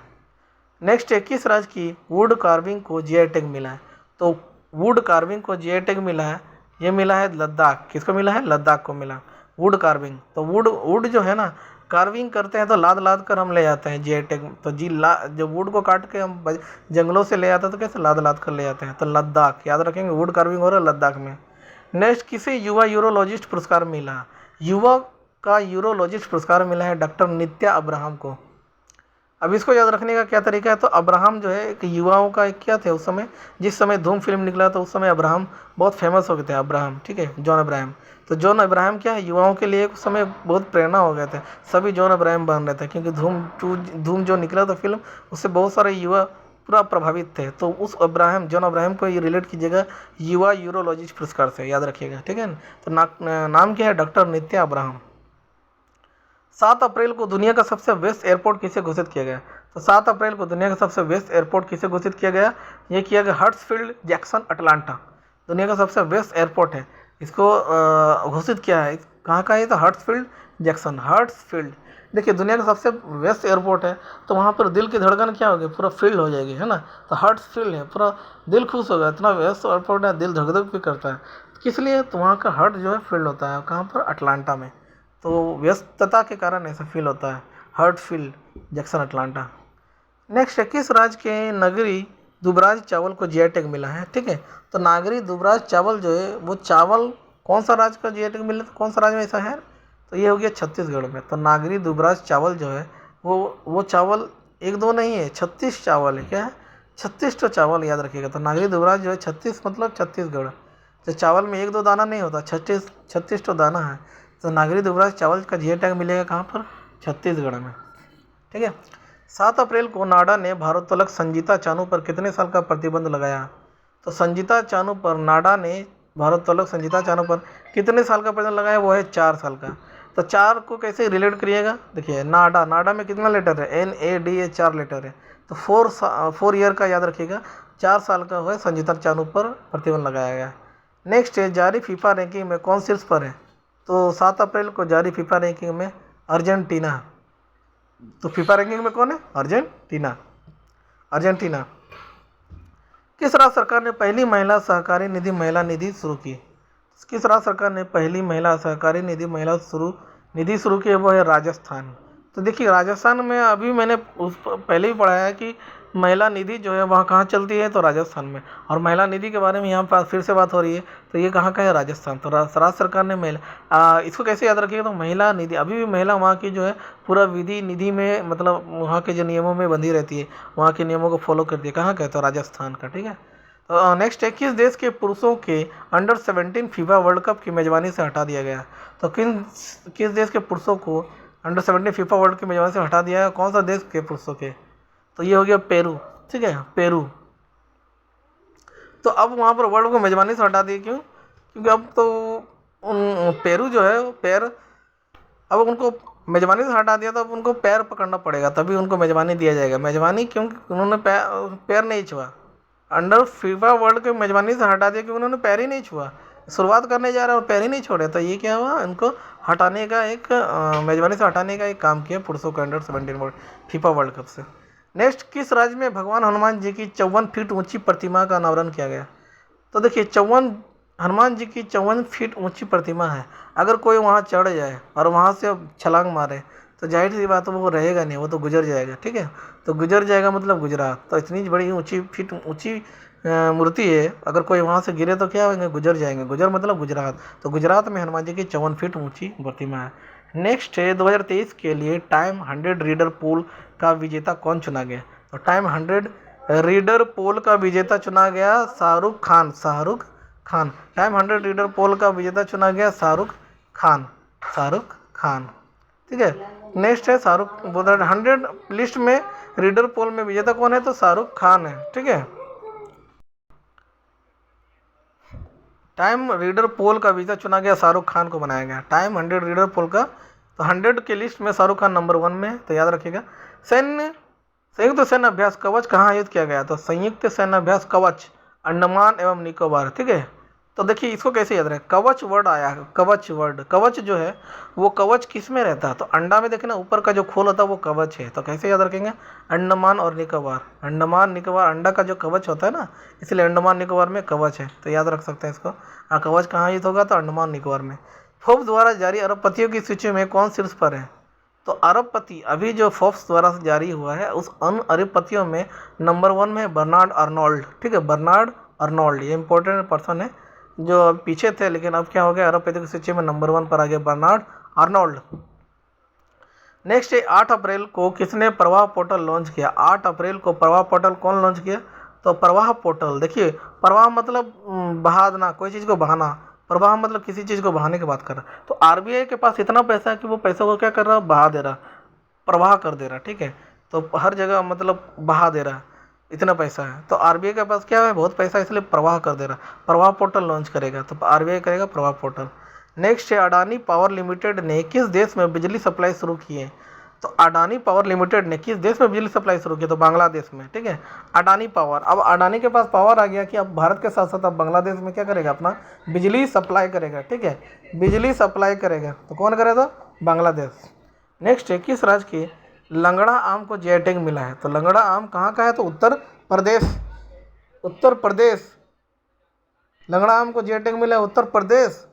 नेक्स्ट है किस राज्य की वुड कार्विंग को जीआई टैग मिला है? तो वुड कार्विंग को जीआई टैग मिला है, ये मिला है लद्दाख। किसको मिला है? लद्दाख को मिला वुड कार्विंग। तो वुड जो है ना, कार्विंग करते हैं तो लाद लाद कर हम ले जाते हैं जीआई टैग। तो जब वुड को काट के हम जंगलों से ले जाते हैं तो कैसे? लाद लाद कर ले जाते हैं। तो लद्दाख याद रखेंगे, वुड कार्विंग हो रहा है लद्दाख में। नेक्स्ट किसे युवा यूरोलॉजिस्ट पुरस्कार मिला? युवा का यूरोलॉजिस्ट पुरस्कार मिला है डॉक्टर नित्या अब्राहम को। अब इसको याद रखने का क्या तरीका है? तो अब्राहम जो है एक युवाओं का एक क्या थे उस समय, जिस समय धूम फिल्म निकला तो उस समय अब्राहम बहुत फेमस हो गए थे। अब्राहम, ठीक है, जॉन अब्राहम। तो जॉन अब्राहम क्या है, युवाओं के लिए उस समय बहुत प्रेरणा हो गए थे। सभी जॉन अब्राहम बन रहे थे क्योंकि धूम जो निकला था फिल्म, उससे बहुत सारे युवा पूरा प्रभावित थे। तो उस जॉन अब्राहम को ये रिलेट कीजिएगा युवा यूरोलॉजिस्ट पुरस्कार से, याद रखिएगा। ठीक है, तो नाम क्या है? डॉक्टर नित्या अब्राहम। 7 अप्रैल को दुनिया का सबसे व्यस्त एयरपोर्ट किसे घोषित किया गया? तो 7 अप्रैल को दुनिया का सबसे व्यस्त एयरपोर्ट किसे घोषित किया गया? ये किया गया हर्ट्सफील्ड जैक्सन अटलांटा। दुनिया का सबसे व्यस्त एयरपोर्ट है, इसको घोषित किया है। कहाँ का है? तो हर्ट्सफील्ड जैक्सन। हर्ट्सफील्ड देखिए दुनिया का सबसे व्यस्त एयरपोर्ट है, तो वहाँ पर दिल की धड़कन क्या होगी? पूरा फील्ड हो जाएगी, है ना। तो हर्ट्सफील्ड है, पूरा दिल खुश होगा, इतना व्यस्त एयरपोर्ट है, दिल धक धक भी करता है। किस लिए? तो वहाँ का हर्ट जो है फील्ड होता है, कहाँ पर? अटलांटा में। तो व्यस्तता के कारण ऐसा फील होता है, हर्टफील्ड जैक्सन अटलांटा। नेक्स्ट है किस राज्य के नगरी दुबराज चावल को जीआई टैग मिला है? ठीक है, तो नागरी दुबराज चावल जो है वो चावल कौन सा राज्य का जीआई टैग मिला? तो कौन सा राज्य में ऐसा है? तो ये हो गया छत्तीसगढ़ में। तो नागरी दुबराज चावल जो है वो चावल एक दो नहीं है, 36 चावल है। क्या है? 36 तो चावल, याद रखिएगा। तो नागरी दुबराज जो है 36 मतलब छत्तीसगढ़। तो चावल में एक दो दाना नहीं होता, 36 तो दाना है। तो नागरी दुबराज चावल का जीआई टैग मिलेगा कहाँ पर? छत्तीसगढ़ में। ठीक है, 7 अप्रैल को नाडा ने भारोत्तोलक संजीता चानू पर कितने साल का प्रतिबंध लगाया? तो संजीता चानू पर नाडा ने भारोत्तोलक संजीता चानू पर कितने साल का प्रतिबंध लगाया? वो है 4 साल का। तो 4 को कैसे रिलेट करिएगा? देखिए नाडा में कितना लेटर है? NADA 4 लेटर है। तो 4 ईयर का याद रखिएगा, 4 साल का है संजीता चानू पर प्रतिबंध लगाया गया। नेक्स्ट है जारी फीफा रैंकिंग में कौन शीर्ष पर है? तो 7 अप्रैल को जारी फीफा रैंकिंग में अर्जेंटीना। तो फीफा रैंकिंग में कौन है? अर्जेंटीना। किस राज्य सरकार ने पहली महिला सहकारी निधि शुरू की? किस राज्य सरकार ने पहली महिला सहकारी निधि शुरू की? वो है राजस्थान। तो देखिए राजस्थान में अभी मैंने पहले ही पढ़ा है कि महिला निधि जो है वहाँ कहाँ चलती है? तो राजस्थान में। और महिला निधि के बारे में यहाँ पर फिर से बात हो रही है, तो ये कहाँ का है? राजस्थान। तो राज्य सरकार ने इसको कैसे याद रखिएगा? तो महिला निधि, अभी भी महिला वहाँ की जो है पूरा विधि निधि में, मतलब वहाँ के जो नियमों में बंधी रहती है, वहाँ के नियमों को फॉलो करती है। कहाँ का है? तो राजस्थान का। ठीक है, तो नेक्स्ट है किस देश के पुरुषों के अंडर 17 फीफा वर्ल्ड कप की मेजबानी से हटा दिया गया? तो किस देश के पुरुषों को अंडर 17 फीफा वर्ल्ड की मेजबानी से हटा दिया है? कौन सा देश के पुरुषों के? तो ये हो गया पेरू। ठीक है, पेरू। तो अब वहाँ पर वर्ल्ड को मेजबानी से हटा दी, क्यों? क्योंकि अब तो पेरू जो है अब उनको मेजबानी से हटा दिया, तो अब उनको पैर पकड़ना पड़ेगा, तभी उनको मेजबानी दिया जाएगा। मेजबानी क्योंकि उन्होंने पैर नहीं छुआ। अंडर फीफा वर्ल्ड के मेजबानी से हटा दिया क्योंकि उन्होंने पैर ही नहीं छुआ। शुरुआत करने जा रहे हैं और पैर ही नहीं छोड़े, तो ये क्या हुआ, इनको हटाने का एक मेजबानी से हटाने का एक काम किया पुरुषों के under 17 world FIFA world cup से। नेक्स्ट, किस राज्य में भगवान हनुमान जी की 54 फीट ऊंची प्रतिमा का अनावरण किया गया? तो देखिए 54, हनुमान जी की 54 फीट ऊंची प्रतिमा है। अगर कोई वहाँ चढ़ जाए और वहाँ से छलांग मारे तो जाहिर सी बात है वो रहेगा नहीं, वो तो गुजर जाएगा। ठीक है, तो गुजर जाएगा मतलब गुजरात। तो इतनी बड़ी ऊंची फीट ऊंची मूर्ति है, अगर कोई वहाँ से गिरे तो क्या होंगे, गुजर जाएंगे। गुजर मतलब गुजरात। तो गुजरात में हनुमान जी की 54 फीट ऊंची प्रतिमा है। नेक्स्ट है 2023 के लिए टाइम 100 रीडर पोल का विजेता कौन चुना गया? तो टाइम 100 रीडर पोल का विजेता चुना गया शाहरुख खान। शाहरुख खान टाइम 100 रीडर पोल का विजेता चुना गया शाहरुख खान। शाहरुख खान, ठीक है। नेक्स्ट है शाहरुख 100 लिस्ट में रीडर पोल में विजेता कौन है? तो शाहरुख खान है। ठीक है, टाइम रीडर पोल का विजेता चुना गया, शाहरुख खान को बनाया गया। टाइम 100 रीडर पोल का, तो 100 के लिस्ट में शाहरुख खान नंबर 1 में, तो याद रखिएगा। संयुक्त सैन्य अभ्यास कवच कहाँ आयोजित किया गया? तो संयुक्त सैन्य अभ्यास कवच अंडमान एवं निकोबार। ठीक है, तो देखिए इसको कैसे याद रखें, कवच वर्ड आया है, कवच वर्ड। कवच जो है वो कवच किस में रहता है? तो अंडा में देखें ना, ऊपर का जो खोल होता है वो कवच है। तो कैसे याद रखेंगे, अंडमान और निकोबार। अंडमान निकोबार अंडा का जो कवच होता है ना, इसलिए अंडमान निकोबार में कवच है, तो याद रख सकते हैं इसको। कवच कहाँ आयोजित होगा? तो अंडमान निकोबार में। फोर्ब्स द्वारा जारी अरबपतियों की सूची में कौन शीर्ष पर है? तो अरबपति अभी जो फोर्ब्स द्वारा जारी हुआ है उस उन अरबपतियों में नंबर 1 में बर्नार्ड अर्नोल्ड। ठीक है, बर्नार्ड अर्नोल्ड, ये इंपॉर्टेंट पर्सन है जो अब पीछे थे, लेकिन अब क्या हो गया, अरबपति की सूची में नंबर 1 पर आ गया बर्नार्ड अर्नोल्ड। नेक्स्ट है 8 अप्रैल को किसने प्रवाह पोर्टल लॉन्च किया? 8 अप्रैल को प्रवाह पोर्टल कौन लॉन्च किया? तो प्रवाह पोर्टल, देखिए प्रवाह मतलब बहाना, कोई चीज़ को बहाना। प्रवाह मतलब किसी चीज़ को बहाने की बात कर रहा है। तो आरबीआई के पास इतना पैसा है कि वो पैसा को क्या कर रहा है, बहा दे रहा, प्रवाह कर दे रहा। ठीक है, तो हर जगह मतलब बहा दे रहा, इतना पैसा है। तो आरबीआई के पास क्या है, बहुत पैसा, इसलिए प्रवाह कर दे रहा। प्रवाह पोर्टल लॉन्च करेगा, तो आरबीआई करेगा प्रवाह पोर्टल। नेक्स्ट है अडानी पावर लिमिटेड ने किस देश में बिजली सप्लाई शुरू की है? तो अडानी पावर लिमिटेड ने किस देश में बिजली सप्लाई शुरू की? तो बांग्लादेश में। ठीक है, अडानी पावर, अब अडानी के पास पावर आ गया कि अब भारत के साथ साथ अब बांग्लादेश में क्या करेगा, अपना बिजली सप्लाई करेगा। ठीक है, बिजली सप्लाई करेगा, तो कौन करेगा? बांग्लादेश। नेक्स्ट है किस राज्य के लंगड़ा आम को जीआई टैग मिला है? तो लंगड़ा आम कहाँ का है? तो उत्तर प्रदेश। उत्तर प्रदेश, लंगड़ा आम को जीआई टैग मिला है उत्तर प्रदेश।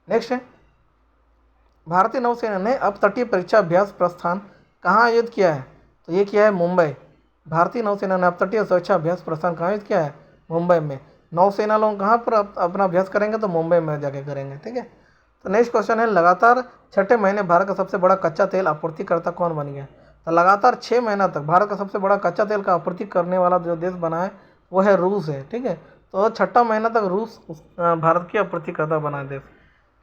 नेक्स्ट है भारतीय नौसेना ने अब तटीय परीक्षा अभ्यास प्रस्थान कहाँ आयोजित किया है? तो ये किया है मुंबई। भारतीय नौसेना ने अब तटीय सुरक्षा अभ्यास प्रस्थान कहाँ आयोजित किया है? मुंबई में। नौसेना लोग कहाँ पर अपना अभ्यास करेंगे? तो मुंबई में जाके करेंगे। ठीक है, तो नेक्स्ट क्वेश्चन है लगातार 6ठे महीने भारत का सबसे बड़ा कच्चा तेल आपूर्तिकर्ता कौन बन गया? तो लगातार 6 महीना तक भारत का सबसे बड़ा कच्चा तेल का आपूर्ति करने वाला जो देश बना है वो है रूस है। ठीक है, तो 6ठा महीना तक रूस भारत की आपूर्तिकर्ता बना है देश।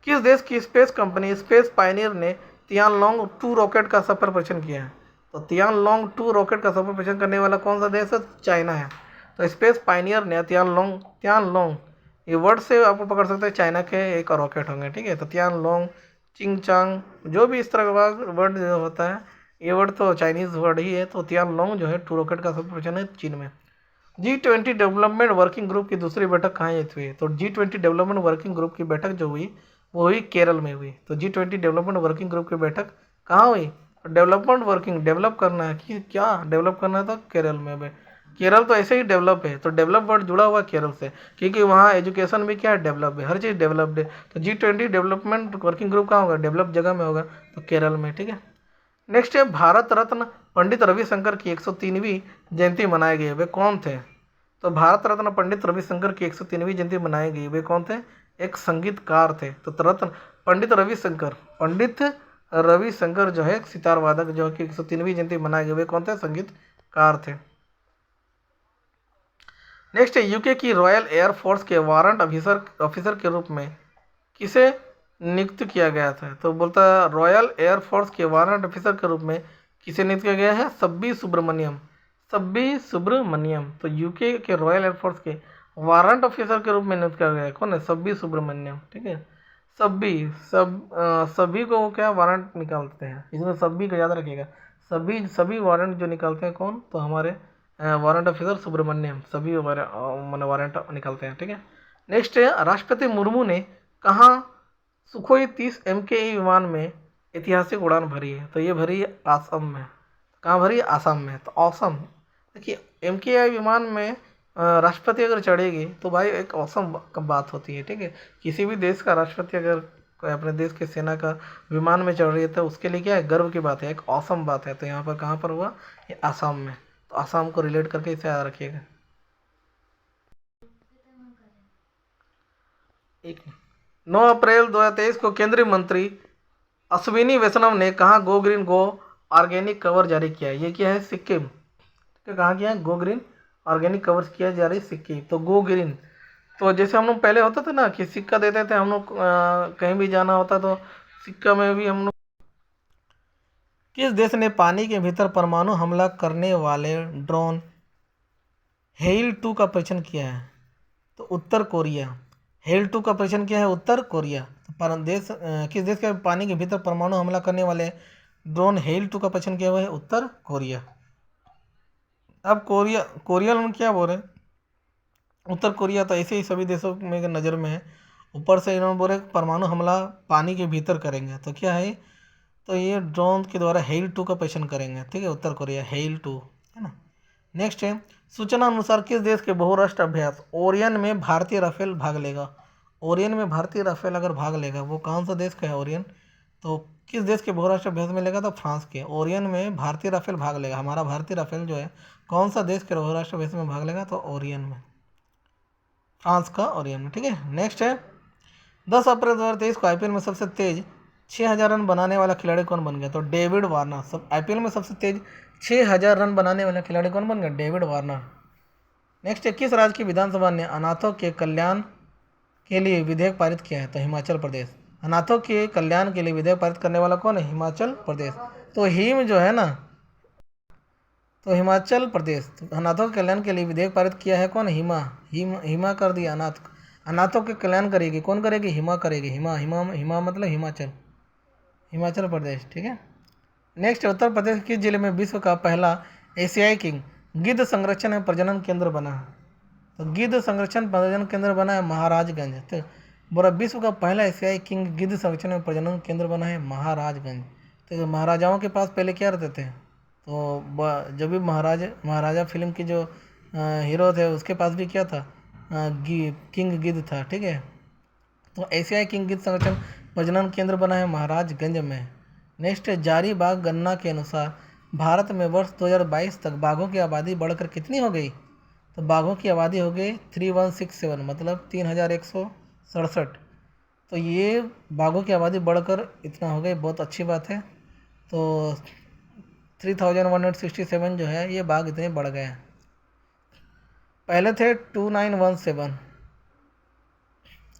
किस देश की स्पेस कंपनी स्पेस पायनियर ने तियानलोंग 2 रॉकेट का सफल परीक्षण किया है? तो तियानलोंग 2 रॉकेट का सफल परीक्षण करने वाला कौन सा देश है? चाइना है। तो स्पेस पायनियर ने तियानलोंग ये वर्ड से आप पकड़ सकते हैं चाइना के एक रॉकेट होंगे। ठीक है, तो तियानलोंग, चिंगचांग, जो भी इस तरह का वर्ड जो होता है, ये वर्ड तो चाइनीज़ वर्ड ही है। तो तियानलोंग जो है 2 रॉकेट का सफल परीक्षण है चीन में। G20 डेवलपमेंट वर्किंग ग्रुप की दूसरी बैठक कहाँ हुई? तो G20 डेवलपमेंट वर्किंग ग्रुप की बैठक जो हुई वो हुई केरल में हुई। तो G20 डेवलपमेंट वर्किंग ग्रुप की बैठक कहाँ हुई? डेवलपमेंट वर्किंग, डेवलप करना है कि क्या डेवलप करना है, तो केरल में भाई। केरल तो ऐसे ही डेवलप है, तो डेवलप वर्ड जुड़ा हुआ है केरल से, क्योंकि वहाँ एजुकेशन भी क्या है, डेवलप है, हर चीज़ डेवलप्ड है। तो G20 डेवलपमेंट वर्किंग ग्रुप कहाँ होगा? डेवलप जगह में होगा, तो केरल में। ठीक है, नेक्स्ट है भारत रत्न पंडित रविशंकर की 103वीं जयंती मनाई गई, वे कौन थे? तो भारत रत्न पंडित रविशंकर की 103वीं जयंती मनाई गई, वे कौन थे? एक संगीतकार थे। तो रत्न पंडित रविशंकर जो है सितार वादक जो कि 103वीं जयंती मनाई गई, वे कौन थे? संगीतकार थे। नेक्स्ट है यूके की रॉयल एयरफोर्स के वारंट ऑफिसर के रूप में किसे नियुक्त किया गया था? तो बोलता है रॉयल एयरफोर्स के वारंट ऑफिसर के रूप में किसे नियुक्त किया गया है? सब्बी सुब्रमण्यम। तो यूके के रॉयल एयरफोर्स के वारंट ऑफिसर के रूप में नियुक्त किया गया है, कौन है? सब्बी सुब्रमण्यम। ठीक है, सभी को क्या वारंट निकालते हैं, इसमें सभी को याद रखिएगा। सभी वारंट जो निकालते हैं कौन? तो हमारे वारंट ऑफिसर सुब्रमण्यम, सभी हमारे वारंट निकालते हैं। ठीक है, नेक्स्ट है, राष्ट्रपति मुर्मू ने कहाँ सुखोई 30 MKE विमान में ऐतिहासिक उड़ान भरी है? तो ये भरी है आसाम में। कहाँ भरी है? आसाम में। तो औसम, देखिए MKI विमान में राष्ट्रपति अगर चढ़ेगी तो भाई एक औसम बात होती है, ठीक है। किसी भी देश का राष्ट्रपति अगर कोई अपने देश की सेना का विमान में चढ़ रही है तो उसके लिए क्या है? गर्व की बात है, एक औसम बात है। तो यहाँ पर कहाँ पर हुआ? ये आसाम में। तो आसाम को रिलेट करके इसे याद रखिएगा। एक 9 अप्रैल 2023 को केंद्रीय मंत्री अश्विनी वैष्णव ने कहा गो ग्रीन गो ऑर्गेनिक कवर जारी किया है? ये क्या है? सिक्किम। कहाँ किया है? गो ग्रीन ऑर्गेनिक कवर किया जा रही सिक्किम। तो गो ग्रीन, तो जैसे हम लोग पहले होता था ना कि सिक्का देते थे हम लोग, कहीं भी जाना होता तो सिक्का में भी हम लोग। किस देश ने पानी के भीतर परमाणु हमला करने वाले ड्रोन हेल-2 का परीक्षण किया है? तो उत्तर कोरिया। हेल-2 का परीक्षण किया है उत्तर कोरिया। तो किस देश के पानी के भीतर परमाणु हमला करने वाले ड्रोन हेल-2 का परीक्षण किया हुआ है? उत्तर कोरिया। अब कोरिया में क्या बोल रहे हैं? उत्तर कोरिया तो ऐसे ही सभी देशों में नज़र में है। ऊपर से इन्होंने बोले परमाणु हमला पानी के भीतर करेंगे। तो क्या है? तो ये ड्रोन के द्वारा हेल-2 का परीक्षण करेंगे, ठीक है। उत्तर कोरिया हेल-2 है ना। नेक्स्ट है, सूचना अनुसार किस देश के बहुराष्ट्र अभ्यास ओरियन में भारतीय राफेल भाग लेगा? ओरियन में भारतीय राफेल अगर भाग लेगा, वो कौन सा देश का है ओरियन? तो किस देश के बहुराष्ट्र अभ्यास में लेगा? तो फ्रांस के। ओरियन में भारतीय राफेल भाग लेगा। हमारा भारतीय राफेल जो है कौन सा देश के बहुराष्ट्र अभ्यास में भाग लेगा? तो ओरियन में, फ्रांस का ओरियन में, ठीक है। नेक्स्ट है, 10 अप्रैल 2023 को IPL में सबसे तेज 6000 रन बनाने वाला खिलाड़ी कौन बन गया? तो डेविड वार्नर। सब IPL में सबसे तेज 6000 रन बनाने वाला खिलाड़ी कौन बन गया? David Warner. नेक्स्ट है, किस राज्य की विधानसभा ने अनाथों के कल्याण के लिए विधेयक पारित किया है? तो हिमाचल प्रदेश। अनाथों के कल्याण के लिए विधेयक पारित करने वाला कौन है? हिमाचल प्रदेश। तो हिम जो है ना, तो हिमाचल प्रदेश। तो अनाथों के कल्याण के लिए विधेयक पारित किया है कौन? हिमा कर दिया। अनाथों के कल्याण करेगी कौन? करेगी? हिमा करेगी। हिमा मतलब हिमाचल, हिमाचल प्रदेश, ठीक है। नेक्स्ट, उत्तर प्रदेश किस जिले में विश्व का पहला एशियाई किंग गिद्ध संरक्षण एवं प्रजनन केंद्र बना है? तो गिद्ध संरक्षण प्रजनन केंद्र बना है महाराजगंज। तो बोला विश्व का पहला एशियाई किंग गिद्ध संरक्षण एवं प्रजनन केंद्र बना है महाराजगंज। तो महाराजाओं के पास पहले क्या रहते थे? तो जब भी महाराजा फिल्म की जो हीरो थे उसके पास भी क्या था? किंग गिद्ध था, ठीक है। तो एशियाई किंग गिद्ध संरक्षण प्रजनन केंद्र बना है महाराजगंज में। नेक्स्ट है, जारी बाग गणना के अनुसार भारत में वर्ष 2022 तक बाघों की आबादी बढ़कर कितनी हो गई? तो बाघों की आबादी हो गई 3167, मतलब 3167। तो ये बाघों की आबादी बढ़कर इतना हो गई, बहुत अच्छी बात है। तो 3167 जो है ये बाघ इतने बढ़ गए हैं। पहले थे 2917।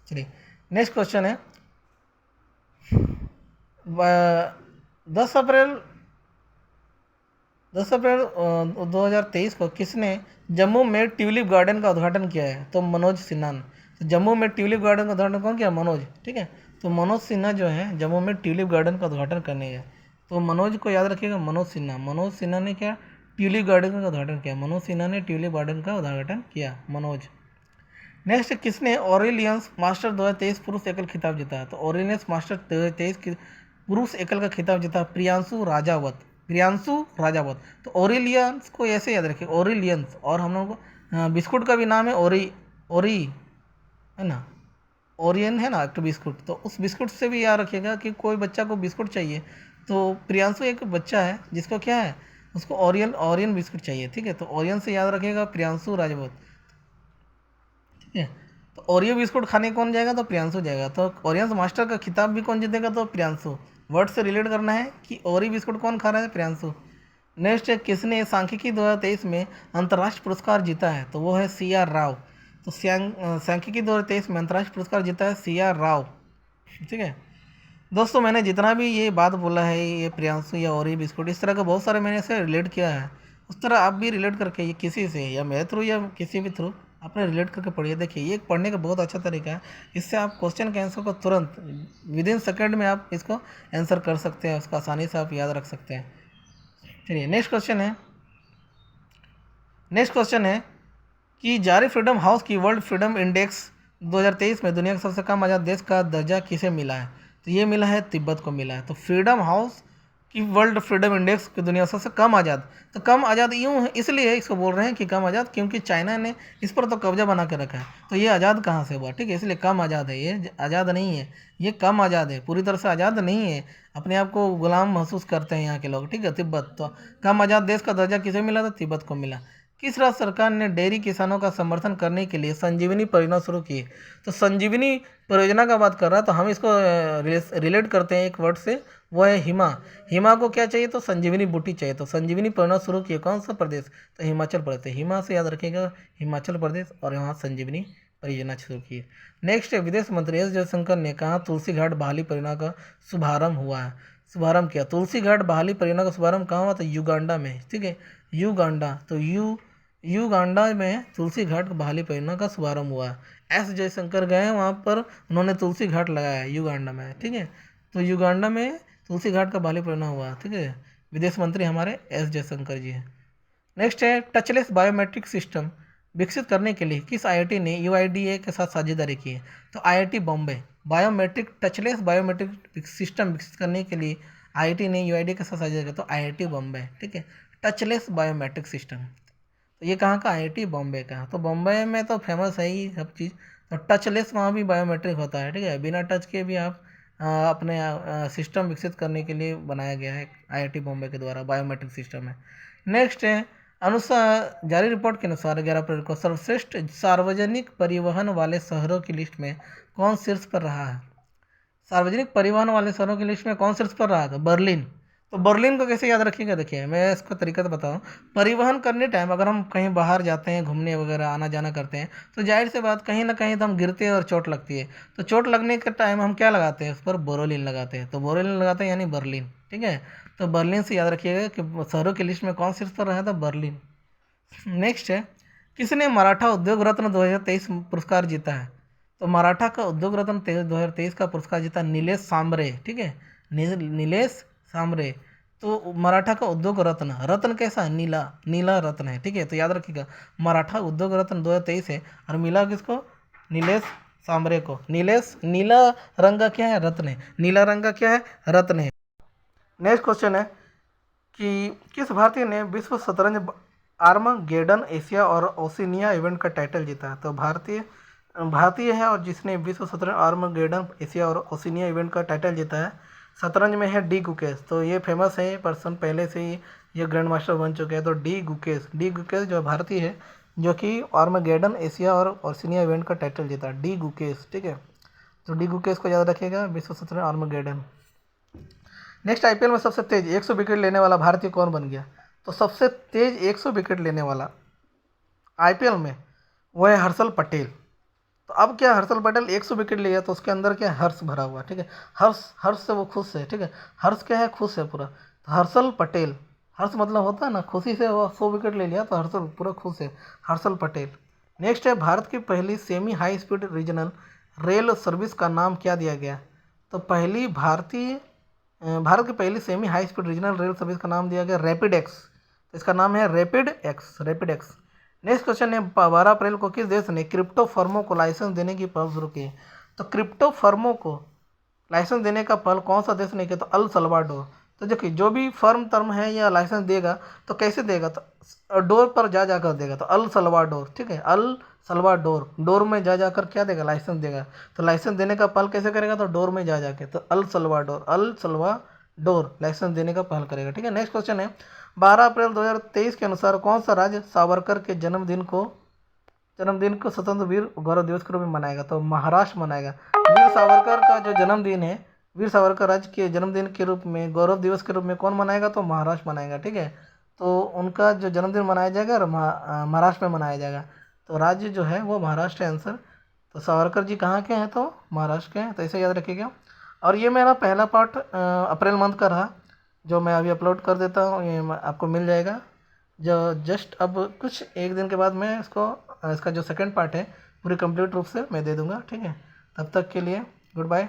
चलिए नेक्स्ट क्वेश्चन है, 10 अप्रैल 2023 को किसने जम्मू में ट्यूलिप गार्डन का उद्घाटन किया है? तो मनोज सिन्हा ने। तो जम्मू में ट्यूलिप गार्डन का उद्घाटन कौन किया? मनोज, ठीक है। तो मनोज सिन्हा जो है जम्मू में ट्यूलिप गार्डन का उद्घाटन करने गए। तो मनोज को याद रखिएगा, मनोज सिन्हा ने क्या? ट्यूलिप गार्डन का उद्घाटन किया। मनोज सिन्हा ने ट्यूलिप गार्डन का उद्घाटन किया, मनोज। नेक्स्ट, किसने ऑरेलियंस मास्टर 2023 पुरुष एकल खिताब जीता है? तो ऑरेलियंस मास्टर 2023 पुरुष एकल का खिताब जीता प्रियांशु राजावत। तो ऑरेलियंस को ऐसे याद रखिए, ऑरेलियंस। और हम लोग को बिस्कुट का भी नाम है ओरी है ना, ओरियन है ना एक तो बिस्कुट। तो उस बिस्कुट से भी याद रखिएगा कि कोई बच्चा को बिस्कुट चाहिए तो प्रियांशु एक बच्चा है जिसको क्या है, उसको ओरियन बिस्कुट चाहिए, ठीक है। तो ओरियन से याद रखिएगा प्रियांशु राजपूत, ठीक है। तो ओरियो बिस्कुट खाने कौन जाएगा? तो प्रियांशु जाएगा। तो ऑरियंस मास्टर का खिताब भी कौन जीतेगा? तो प्रियांशु। वर्ड से रिलेट करना है कि ओरी बिस्कुट कौन खा रहा है? प्रियांशु। नेक्स्ट है, किसने सांख्यिकी 2023 में अंतर्राष्ट्रीय पुरस्कार जीता है? तो वो है CR राव। तो सांख्यिकी 2023 में अंतर्राष्ट्रीय पुरस्कार जीता है CR राव, ठीक है। दोस्तों मैंने जितना भी ये बात बोला है, ये प्रियांशु या ओरी बिस्कुट, इस तरह का बहुत सारे मैंने इसे रिलेट किया है। उस तरह आप भी रिलेट करके ये किसी से या मेरे थ्रू या किसी भी थ्रू आपने रिलेट करके पढ़िए। देखिए ये एक पढ़ने का बहुत अच्छा तरीका है। इससे आप क्वेश्चन के आंसर को तुरंत विदिन सेकंड में आप इसको आंसर कर सकते हैं, उसका आसानी से आप याद रख सकते हैं। चलिए नेक्स्ट क्वेश्चन है कि जारी फ्रीडम हाउस की वर्ल्ड फ्रीडम इंडेक्स 2023 में दुनिया का सबसे कम आज़ाद देश का दर्जा किसे मिला है? तो ये मिला है तिब्बत को मिला है। तो फ्रीडम हाउस की वर्ल्ड फ्रीडम इंडेक्स की दुनिया का सबसे कम आज़ाद, तो कम आज़ाद यूँ है इसलिए इसको बोल रहे हैं कि कम आज़ाद, क्योंकि चाइना ने इस पर तो कब्जा बना के रखा है, तो ये आज़ाद कहाँ से हुआ? ठीक है, इसलिए कम आज़ाद है, ये आज़ाद नहीं है, ये कम आज़ाद है, पूरी तरह से आज़ाद नहीं है। अपने आप को गुलाम महसूस करते हैं यहाँ के लोग। ठीक है, तिब्बत तो कम आज़ाद देश का दर्जा किसे मिला? था तिब्बत को मिला। किस राज्य सरकार ने डेयरी किसानों का समर्थन करने के लिए संजीवनी परियोजना शुरू की? तो संजीवनी परियोजना का बात कर रहा है, तो हम इसको रिलेट करते हैं एक वर्ड से, वो है हिमा। हिमा को क्या चाहिए? तो संजीवनी बूटी चाहिए। तो संजीवनी परियोजना शुरू की कौन सा प्रदेश? तो हिमाचल प्रदेश। हिमा से याद रखिएगा, हिमाचल प्रदेश, और यहाँ संजीवनी परियोजना शुरू की। नेक्स्ट है, विदेश मंत्री एस जयशंकर ने कहा तुलसी घाट बहाली परियोजना का शुभारंभ हुआ है, शुभारंभ किया। तुलसी घाट बहाली परियोजना का शुभारंभ कहाँ हुआ? तो युगांडा में। ठीक है, युगांडा, तो युगांडा में तुलसी घाट बहाली परियोजना का शुभारंभ हुआ है। एस जयशंकर गए हैं वहाँ पर, उन्होंने तुलसी घाट लगाया है युगांडा में। ठीक है, तो युगांडा में तुलसी घाट का बहाली परियोजना हुआ। ठीक है, विदेश मंत्री हमारे एस जयशंकर जी हैं। नेक्स्ट है, टचलेस बायोमेट्रिक सिस्टम विकसित करने के लिए किस आईआईटी ने यूआईडीए के साथ साझेदारी की है? तो IIT Bombay. Biometric touchless biometric system विकसित करने के लिए आईआईटी ने यूआईडीए के साथ साझेदारी किया, तो आईआईटी बॉम्बे। ठीक है, टचलेस बायोमेट्रिक सिस्टम, तो ये कहाँ का? आईआईटी बॉम्बे का। तो बॉम्बे में तो फेमस है ही सब चीज़, तो टचलेस वहाँ भी बायोमेट्रिक होता है। ठीक है, बिना टच के भी आप अपने सिस्टम विकसित करने के लिए बनाया गया है, आईआईटी बॉम्बे के द्वारा बायोमेट्रिक सिस्टम है। नेक्स्ट है, अनुसार जारी रिपोर्ट के अनुसार 11 अप्रैल को सर्वश्रेष्ठ सार्वजनिक परिवहन वाले शहरों की लिस्ट में कौन शीर्ष पर रहा है? सार्वजनिक परिवहन वाले शहरों की लिस्ट में कौन शीर्ष पर रहा था? बर्लिन। तो बर्लिन को कैसे याद रखिएगा? देखिए मैं इसका तरीका तो बताऊँ। परिवहन करने टाइम अगर हम कहीं बाहर जाते हैं, घूमने वगैरह आना जाना करते हैं, तो जाहिर सी बात कहीं ना कहीं तो हम गिरते हैं और चोट लगती है। तो चोट लगने के टाइम हम क्या लगाते हैं? उस पर बोरोलिन लगाते हैं। तो बोरोलिन लगाते हैं यानी बर्लिन। ठीक है, तो बर्लिन से याद रखिएगा कि शहरों की लिस्ट में कौन शीर्ष पर रहा था? बर्लिन। नेक्स्ट है, किसने मराठा उद्योग रत्न 2023 पुरस्कार जीता है? तो मराठा का उद्योग रत्न 2023 का पुरस्कार जीता नीलेश सांबरे। ठीक है, नीलेश सांबरे। तो मराठा का उद्योग रत्न, रत्न कैसा है? नीला, नीला रत्न है। ठीक है, तो याद रखिएगा मराठा उद्योग रत्न 2023 है, और मिला किसको? नीलेश सांबरे को। नीलेश, नीला रंग का क्या है? रत्न है। नीला रंग का क्या है? रत्न है। नेक्स्ट क्वेश्चन है कि किस भारतीय ने विश्व शतरंज आर्मगेडन एशिया और ओशिनिया इवेंट का टाइटल जीता है? तो भारतीय है और जिसने विश्व शतरंज आर्मगेडन एशिया और ओशिनिया इवेंट का टाइटल जीता है। शतरंज में है डी गुकेश, तो ये फेमस है पर्सन, पहले से ही ये ग्रैंड मास्टर बन चुके हैं। तो डी गुकेश जो भारतीय है, जो कि आर्मगेडन एशिया और ओशिनिया इवेंट का टाइटल जीता है, डी गुकेश। ठीक है, तो डी गुकेश को याद रखिएगा, विश्व शतरंज आर्मगेडन। नेक्स्ट, आईपीएल में सबसे तेज 100 विकेट लेने वाला भारतीय कौन बन गया? तो सबसे तेज 100 विकेट लेने वाला आईपीएल में वो है हर्षल पटेल। तो अब क्या, हर्षल पटेल 100 विकेट लिया, तो उसके अंदर क्या है? हर्ष भरा हुआ। ठीक है, हर्ष, हर्ष से वो खुश है। ठीक है, हर्ष क्या है? खुश है पूरा। तो हर्षल पटेल, हर्ष मतलब होता है ना खुशी से, वो 100 विकेट ले लिया तो हर्षल पूरा खुश है, हर्षल पटेल। नेक्स्ट है, भारत की पहली semi high speed regional rail service का नाम क्या दिया गया? तो भारत की पहली semi high speed regional rail service का नाम दिया गया रैपिड एक्स। तो इसका नाम है रैपिड एक्स। नेक्स्ट क्वेश्चन है, 12 अप्रैल को किस देश ने क्रिप्टो फर्मों को लाइसेंस देने की पहल शुरू की? तो क्रिप्टो फर्मों को लाइसेंस देने का पहल कौन सा देश ने किया? तो अल सल्वाडोर। तो देखिए जो भी फर्म टर्म है या लाइसेंस देगा तो कैसे देगा? तो डोर पर जा जाकर देगा, तो अल सल्वाडोर। ठीक है, अल सल्वाडोर, डोर में जा जाकर क्या देगा? लाइसेंस देगा। तो लाइसेंस देने का पहल कैसे करेगा? तो डोर में जा जाके, तो अल सल्वाडोर लाइसेंस देने का पहल करेगा। ठीक है, नेक्स्ट क्वेश्चन है, 12 अप्रैल 2023 के अनुसार कौन सा राज्य सावरकर के जन्मदिन को स्वतंत्र वीर गौरव दिवस के रूप में मनाएगा? तो महाराष्ट्र मनाएगा। वीर सावरकर का जो जन्मदिन है, वीर सावरकर राज्य के जन्मदिन के रूप में, गौरव दिवस के रूप में कौन मनाएगा? तो महाराष्ट्र मनाएगा। ठीक है, तो उनका जो जन्मदिन मनाया जाएगा और महाराष्ट्र में मनाया जाएगा। तो राज्य जो है वो महाराष्ट्र है आंसर। तो सावरकर जी कहाँ के हैं? तो महाराष्ट्र के हैं, तो इसे याद रखिएगा। और ये मेरा पहला पार्ट अप्रैल मंथ का रहा, जो मैं अभी अपलोड कर देता हूँ, ये आपको मिल जाएगा। जो जस्ट अब कुछ एक दिन के बाद मैं इसका जो सेकंड पार्ट है पूरी कंप्लीट रूप से मैं दे दूँगा। ठीक है, तब तक के लिए गुड बाय।